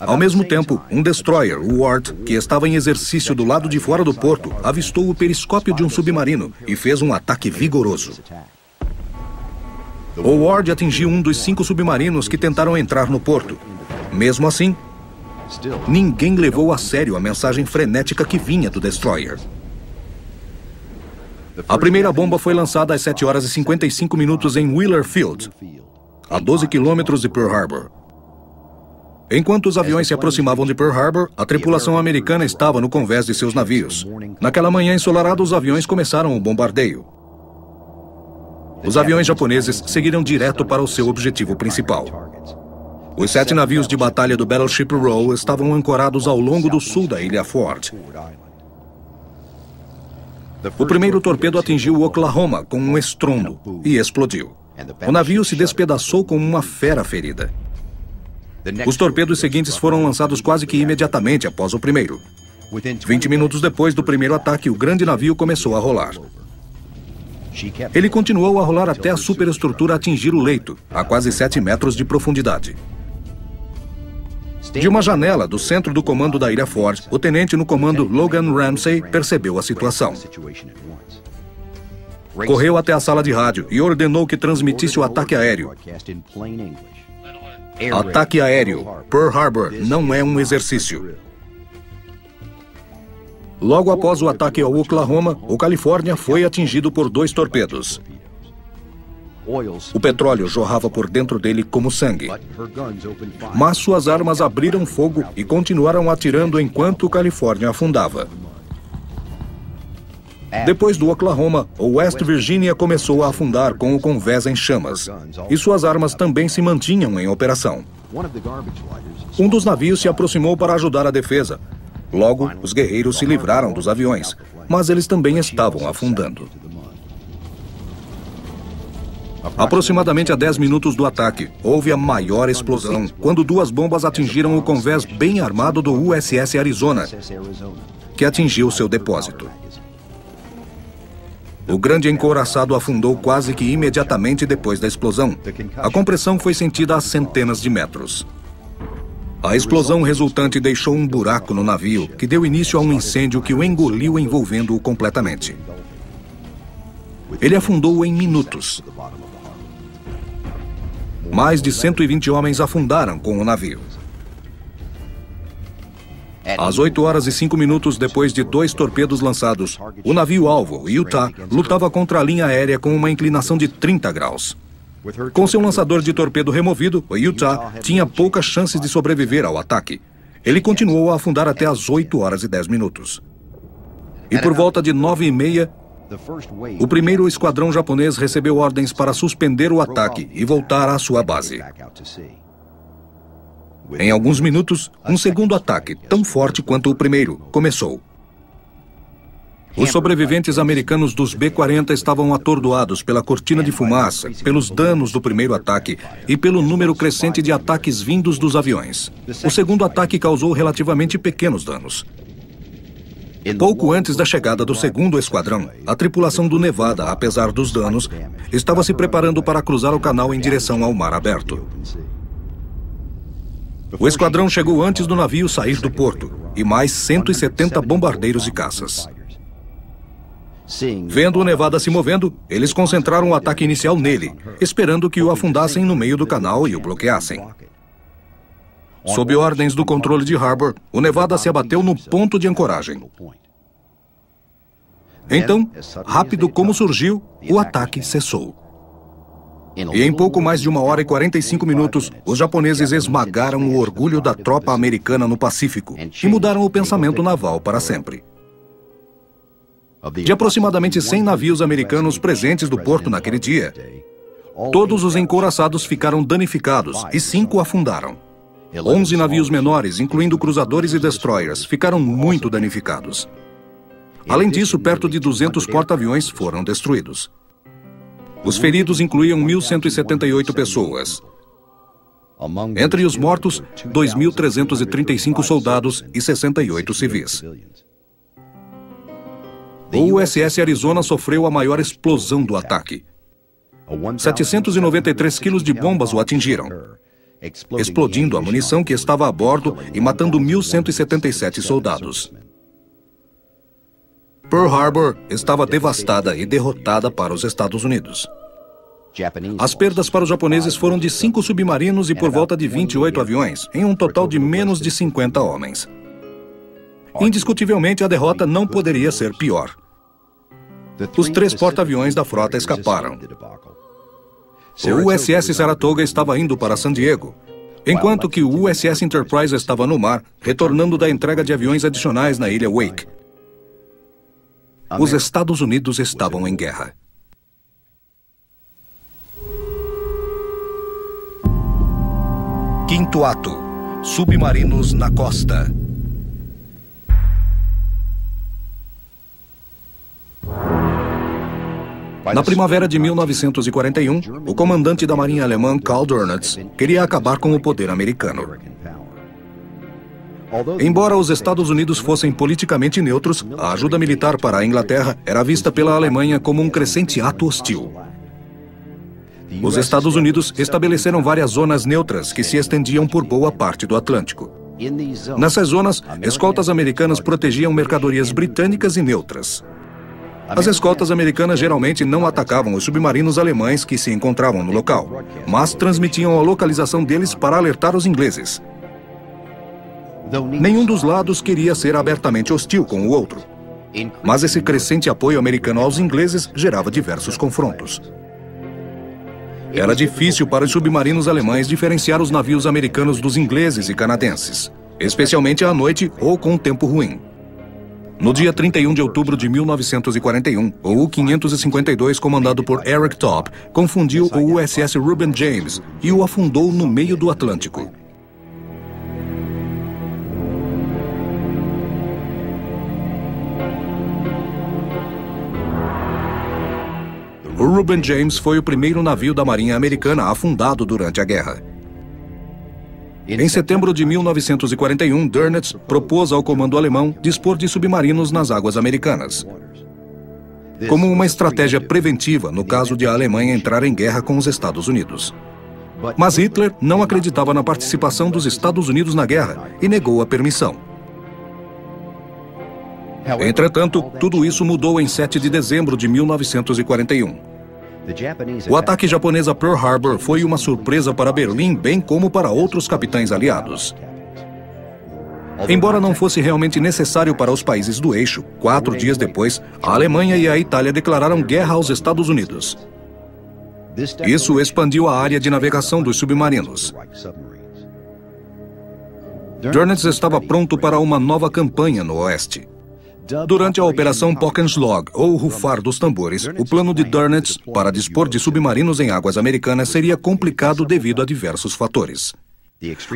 Ao mesmo tempo, um destroyer, o Ward, que estava em exercício do lado de fora do porto, avistou o periscópio de um submarino e fez um ataque vigoroso. O Ward atingiu um dos 5 submarinos que tentaram entrar no porto. Mesmo assim, ninguém levou a sério a mensagem frenética que vinha do destroyer. A primeira bomba foi lançada às 7 horas e 55 minutos em Wheeler Field, a 12 quilômetros de Pearl Harbor. Enquanto os aviões se aproximavam de Pearl Harbor, a tripulação americana estava no convés de seus navios. Naquela manhã ensolarada, os aviões começaram o bombardeio. Os aviões japoneses seguiram direto para o seu objetivo principal. Os 7 navios de batalha do Battleship Row estavam ancorados ao longo do sul da ilha Ford. O primeiro torpedo atingiu o Oklahoma com um estrondo e explodiu. O navio se despedaçou com uma fera ferida. Os torpedos seguintes foram lançados quase que imediatamente após o primeiro. 20 minutos depois do primeiro ataque, o grande navio começou a rolar. Ele continuou a rolar até a superestrutura atingir o leito, a quase 7 metros de profundidade. De uma janela do centro do comando da ilha Ford, o tenente no comando Logan Ramsey percebeu a situação. Correu até a sala de rádio e ordenou que transmitisse o ataque aéreo. Ataque aéreo. Pearl Harbor não é um exercício. Logo após o ataque ao Oklahoma, o Califórnia foi atingido por 2 torpedos. O petróleo jorrava por dentro dele como sangue. Mas suas armas abriram fogo e continuaram atirando enquanto o Califórnia afundava. Depois do Oklahoma, o West Virginia começou a afundar com o convés em chamas. E suas armas também se mantinham em operação. Um dos navios se aproximou para ajudar a defesa. Logo, os guerreiros se livraram dos aviões, mas eles também estavam afundando. Aproximadamente a 10 minutos do ataque, houve a maior explosão, quando 2 bombas atingiram o convés bem armado do USS Arizona, que atingiu seu depósito. O grande encouraçado afundou quase que imediatamente depois da explosão. A compressão foi sentida a centenas de metros. A explosão resultante deixou um buraco no navio, que deu início a um incêndio que o engoliu, envolvendo-o completamente. Ele afundou em minutos. Mais de 120 homens afundaram com o navio. Às 8 horas e 5 minutos depois de 2 torpedos lançados, o navio-alvo, o Utah, lutava contra a linha aérea com uma inclinação de 30 graus. Com seu lançador de torpedo removido, o Utah tinha poucas chances de sobreviver ao ataque. Ele continuou a afundar até às 8 horas e 10 minutos. E por volta de 9h30, o primeiro esquadrão japonês recebeu ordens para suspender o ataque e voltar à sua base. Em alguns minutos, um segundo ataque, tão forte quanto o primeiro, começou. Os sobreviventes americanos dos B-40 estavam atordoados pela cortina de fumaça, pelos danos do primeiro ataque e pelo número crescente de ataques vindos dos aviões. O segundo ataque causou relativamente pequenos danos. Pouco antes da chegada do segundo esquadrão, a tripulação do Nevada, apesar dos danos, estava se preparando para cruzar o canal em direção ao mar aberto. O esquadrão chegou antes do navio sair do porto, e mais 170 bombardeiros e caças. Vendo o Nevada se movendo, eles concentraram o ataque inicial nele, esperando que o afundassem no meio do canal e o bloqueassem. Sob ordens do controle de Harbor, o Nevada se abateu no ponto de ancoragem. Então, rápido como surgiu, o ataque cessou. E em pouco mais de 1 hora e 45 minutos, os japoneses esmagaram o orgulho da tropa americana no Pacífico e mudaram o pensamento naval para sempre. De aproximadamente 100 navios americanos presentes no porto naquele dia, todos os encouraçados ficaram danificados e 5 afundaram. 11 navios menores, incluindo cruzadores e destroyers, ficaram muito danificados. Além disso, perto de 200 porta-aviões foram destruídos. Os feridos incluíam 1.178 pessoas. Entre os mortos, 2.335 soldados e 68 civis. O USS Arizona sofreu a maior explosão do ataque. 793 quilos de bombas o atingiram. explodindo a munição que estava a bordo e matando 1.177 soldados. Pearl Harbor estava devastada e derrotada para os Estados Unidos. As perdas para os japoneses foram de 5 submarinos e por volta de 28 aviões, em um total de menos de 50 homens. Indiscutivelmente, a derrota não poderia ser pior. Os 3 porta-aviões da frota escaparam. O USS Saratoga estava indo para San Diego, enquanto que o USS Enterprise estava no mar, retornando da entrega de aviões adicionais na ilha Wake. Os Estados Unidos estavam em guerra. Quinto ato. Submarinos na costa. Na primavera de 1941, o comandante da Marinha alemã, Karl Dönitz, queria acabar com o poder americano. Embora os Estados Unidos fossem politicamente neutros, a ajuda militar para a Inglaterra era vista pela Alemanha como um crescente ato hostil. Os Estados Unidos estabeleceram várias zonas neutras que se estendiam por boa parte do Atlântico. Nessas zonas, escoltas americanas protegiam mercadorias britânicas e neutras. As escoltas americanas geralmente não atacavam os submarinos alemães que se encontravam no local, mas transmitiam a localização deles para alertar os ingleses. Nenhum dos lados queria ser abertamente hostil com o outro, mas esse crescente apoio americano aos ingleses gerava diversos confrontos. Era difícil para os submarinos alemães diferenciar os navios americanos dos ingleses e canadenses, especialmente à noite ou com tempo ruim. No dia 31 de outubro de 1941, o U-552, comandado por Eric Topp, confundiu o USS Reuben James e o afundou no meio do Atlântico. O Reuben James foi o primeiro navio da Marinha Americana afundado durante a guerra. Em setembro de 1941, Dönitz propôs ao comando alemão dispor de submarinos nas águas americanas, como uma estratégia preventiva no caso de a Alemanha entrar em guerra com os Estados Unidos. Mas Hitler não acreditava na participação dos Estados Unidos na guerra e negou a permissão. Entretanto, tudo isso mudou em 7 de dezembro de 1941. O ataque japonês a Pearl Harbor foi uma surpresa para Berlim, bem como para outros capitães aliados. Embora não fosse realmente necessário para os países do eixo, 4 dias depois, a Alemanha e a Itália declararam guerra aos Estados Unidos. Isso expandiu a área de navegação dos submarinos. Dönitz estava pronto para uma nova campanha no oeste. Durante a Operação Pockenschlag, ou Rufar dos Tambores, o plano de Dönitz para dispor de submarinos em águas americanas seria complicado devido a diversos fatores.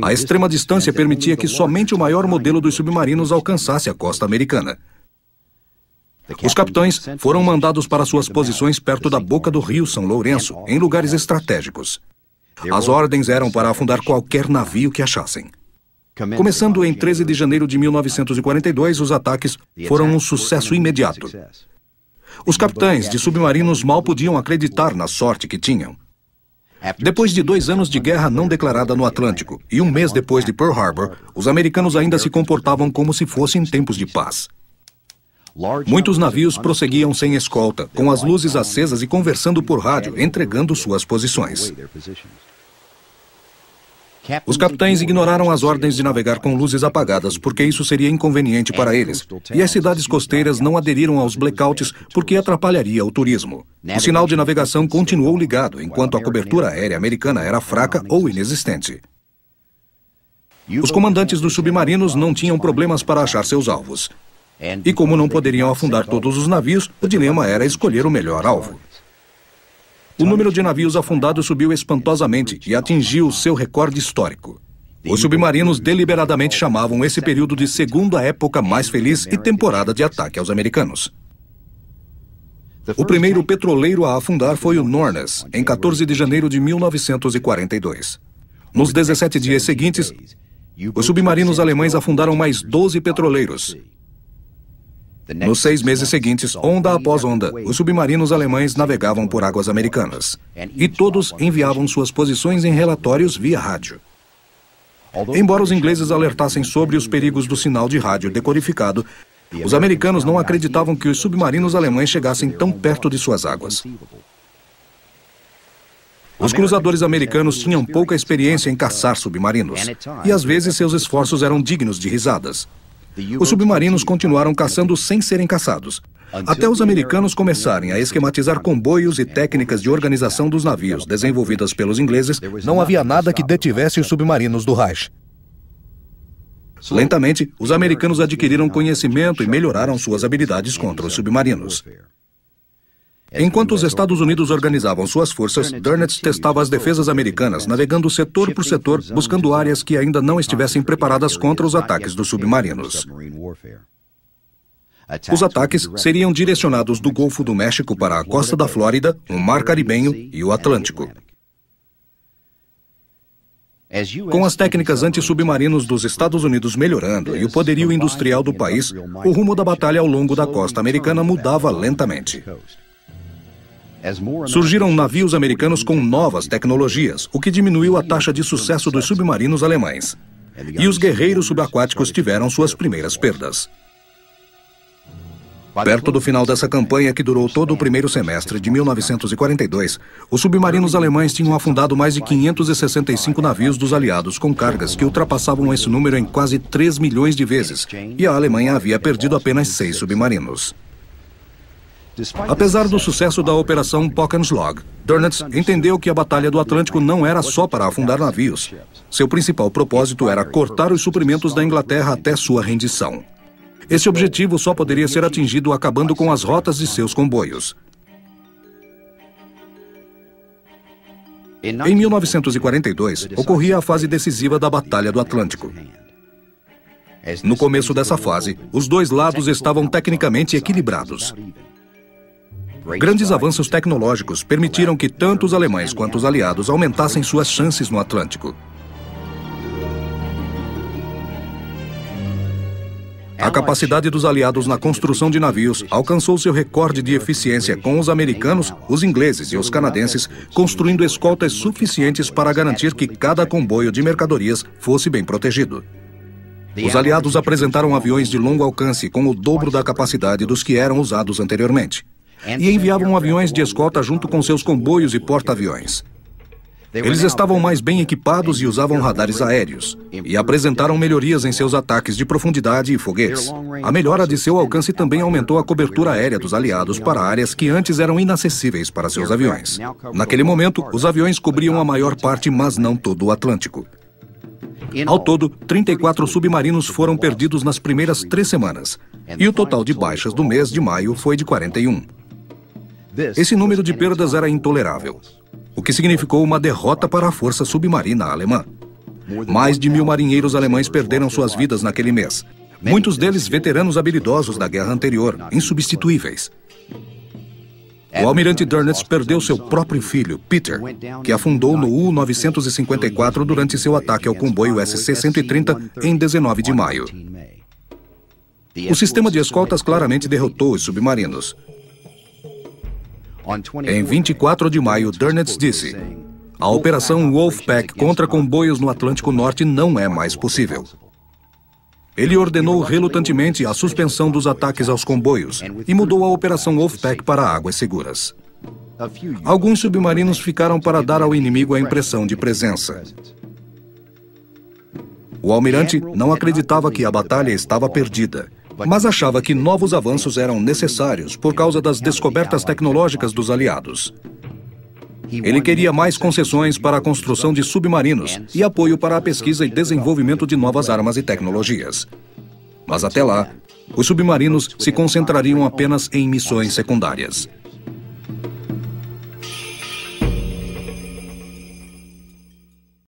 A extrema distância permitia que somente o maior modelo dos submarinos alcançasse a costa americana. Os capitães foram mandados para suas posições perto da boca do rio São Lourenço, em lugares estratégicos. As ordens eram para afundar qualquer navio que achassem. Começando em 13 de janeiro de 1942, os ataques foram um sucesso imediato. Os capitães de submarinos mal podiam acreditar na sorte que tinham. Depois de 2 anos de guerra não declarada no Atlântico e 1 mês depois de Pearl Harbor, os americanos ainda se comportavam como se fossem tempos de paz. Muitos navios prosseguiam sem escolta, com as luzes acesas e conversando por rádio, entregando suas posições. Os capitães ignoraram as ordens de navegar com luzes apagadas porque isso seria inconveniente para eles, e as cidades costeiras não aderiram aos blackouts porque atrapalharia o turismo. O sinal de navegação continuou ligado, enquanto a cobertura aérea americana era fraca ou inexistente. Os comandantes dos submarinos não tinham problemas para achar seus alvos. E como não poderiam afundar todos os navios, o dilema era escolher o melhor alvo. O número de navios afundados subiu espantosamente e atingiu seu recorde histórico. Os submarinos deliberadamente chamavam esse período de segunda época mais feliz e temporada de ataque aos americanos. O primeiro petroleiro a afundar foi o Nornes, em 14 de janeiro de 1942. Nos 17 dias seguintes, os submarinos alemães afundaram mais 12 petroleiros. Nos 6 meses seguintes, onda após onda, os submarinos alemães navegavam por águas americanas. E todos enviavam suas posições em relatórios via rádio. Embora os ingleses alertassem sobre os perigos do sinal de rádio decodificado, os americanos não acreditavam que os submarinos alemães chegassem tão perto de suas águas. Os cruzadores americanos tinham pouca experiência em caçar submarinos, e às vezes seus esforços eram dignos de risadas. Os submarinos continuaram caçando sem serem caçados, até os americanos começarem a esquematizar comboios e técnicas de organização dos navios desenvolvidas pelos ingleses. Não havia nada que detivesse os submarinos do Reich. Lentamente, os americanos adquiriram conhecimento e melhoraram suas habilidades contra os submarinos. Enquanto os Estados Unidos organizavam suas forças, Dönitz testava as defesas americanas, navegando setor por setor, buscando áreas que ainda não estivessem preparadas contra os ataques dos submarinos. Os ataques seriam direcionados do Golfo do México para a costa da Flórida, o Mar Caribenho e o Atlântico. Com as técnicas antissubmarinos dos Estados Unidos melhorando e o poderio industrial do país, o rumo da batalha ao longo da costa americana mudava lentamente. Surgiram navios americanos com novas tecnologias, o que diminuiu a taxa de sucesso dos submarinos alemães. E os guerreiros subaquáticos tiveram suas primeiras perdas. Perto do final dessa campanha, que durou todo o primeiro semestre de 1942, os submarinos alemães tinham afundado mais de 565 navios dos aliados com cargas que ultrapassavam esse número em quase 3 milhões de vezes, e a Alemanha havia perdido apenas 6 submarinos. Apesar do sucesso da Operação Pockenschlag, Dönitz entendeu que a Batalha do Atlântico não era só para afundar navios. Seu principal propósito era cortar os suprimentos da Inglaterra até sua rendição. Esse objetivo só poderia ser atingido acabando com as rotas de seus comboios. Em 1942, ocorria a fase decisiva da Batalha do Atlântico. No começo dessa fase, os dois lados estavam tecnicamente equilibrados. Grandes avanços tecnológicos permitiram que tanto os alemães quanto os aliados aumentassem suas chances no Atlântico. A capacidade dos aliados na construção de navios alcançou seu recorde de eficiência, com os americanos, os ingleses e os canadenses construindo escoltas suficientes para garantir que cada comboio de mercadorias fosse bem protegido. Os aliados apresentaram aviões de longo alcance com o dobro da capacidade dos que eram usados anteriormente, e enviavam aviões de escolta junto com seus comboios e porta-aviões. Eles estavam mais bem equipados e usavam radares aéreos, e apresentaram melhorias em seus ataques de profundidade e foguetes. A melhora de seu alcance também aumentou a cobertura aérea dos aliados para áreas que antes eram inacessíveis para seus aviões. Naquele momento, os aviões cobriam a maior parte, mas não todo o Atlântico. Ao todo, 34 submarinos foram perdidos nas primeiras 3 semanas, e o total de baixas do mês de maio foi de 41. Esse número de perdas era intolerável, o que significou uma derrota para a força submarina alemã. Mais de 1000 marinheiros alemães perderam suas vidas naquele mês, muitos deles veteranos habilidosos da guerra anterior, insubstituíveis. O almirante Dönitz perdeu seu próprio filho, Peter, que afundou no U-954 durante seu ataque ao comboio SC-130 em 19 de maio. O sistema de escoltas claramente derrotou os submarinos. Em 24 de maio, Dönitz disse: "A operação Wolfpack contra comboios no Atlântico Norte não é mais possível." Ele ordenou relutantemente a suspensão dos ataques aos comboios e mudou a operação Wolfpack para águas seguras. Alguns submarinos ficaram para dar ao inimigo a impressão de presença. O almirante não acreditava que a batalha estava perdida, mas achava que novos avanços eram necessários por causa das descobertas tecnológicas dos aliados. Ele queria mais concessões para a construção de submarinos e apoio para a pesquisa e desenvolvimento de novas armas e tecnologias. Mas até lá, os submarinos se concentrariam apenas em missões secundárias.